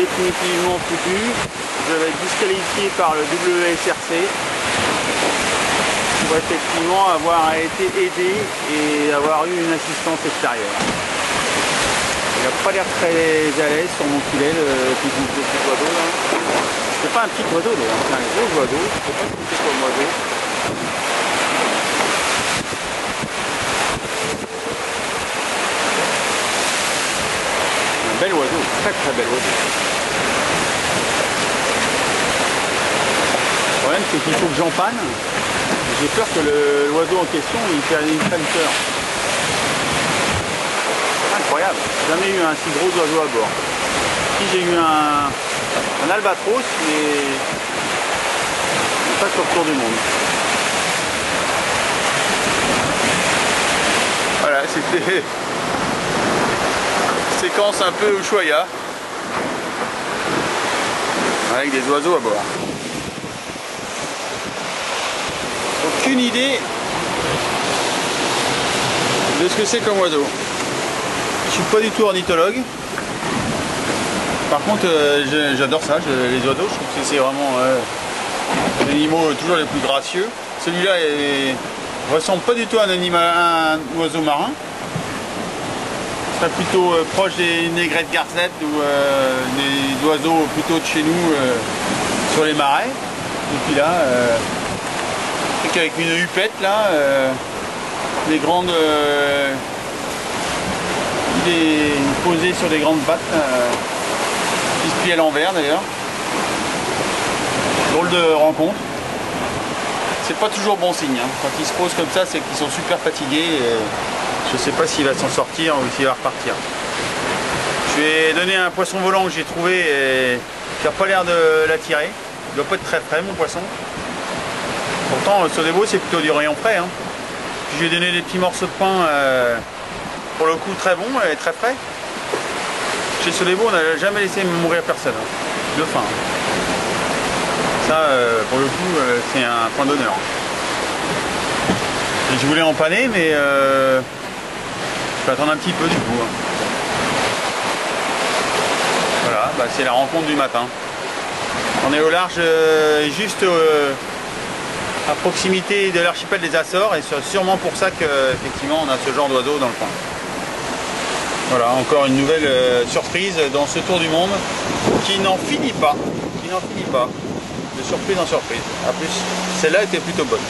définitivement foutu. Je vais être disqualifié par le WSRC pour effectivement avoir été aidé et avoir eu une assistance extérieure. Il n'a pas l'air très à l'aise sur mon filet, le petit oiseau là. C'est pas un petit oiseau d'ailleurs, c'est un gros oiseau. Je sais pas ce que c'est comme oiseau. Un bel oiseau, très bel oiseau. Le problème c'est qu'il faut que j'empanne. J'ai peur que l'oiseau en question il prenne peur. C'est incroyable, j'ai jamais eu un si gros oiseau à bord. Si j'ai eu un albatros, mais pas sur le tour du monde. Voilà, c'était séquence un peu Ushuaïa avec des oiseaux à bord. Aucune idée de ce que c'est comme oiseau. Je suis pas du tout ornithologue. Par contre, j'adore ça, les oiseaux. Je trouve que c'est vraiment les animaux toujours les plus gracieux. Celui-là ressemble pas du tout à un oiseau marin. Il serait plutôt proche des négrettes garcettes ou des oiseaux plutôt de chez nous sur les marais. Et puis là, avec une hupette là, des grandes, il est posé sur des grandes pattes, qui se plie à l'envers d'ailleurs. Drôle de rencontre. C'est pas toujours bon signe, hein. Quand ils se posent comme ça, c'est qu'ils sont super fatigués. Et je sais pas s'il va s'en sortir ou s'il va repartir. Je lui ai donné un poisson volant que j'ai trouvé et qui n'a pas l'air de l'attirer. Il doit pas être très frais mon poisson. Pourtant, Sodebo c'est plutôt du rayon frais. Hein. Puis je lui ai donné des petits morceaux de pain, pour le coup très bons et très frais. Chez Sodebo, on n'a jamais laissé mourir personne, hein, de faim. Ça, pour le coup, c'est un point d'honneur. Et je voulais empanner, mais je vais attendre un petit peu du coup. Hein. Voilà, bah, c'est la rencontre du matin. On est au large, juste à proximité de l'archipel des Açores, et c'est sûrement pour ça qu'effectivement on a ce genre d'oiseau dans le coin. Voilà, encore une nouvelle surprise dans ce tour du monde qui n'en finit pas, de surprise en surprise. En plus, celle-là était plutôt bonne.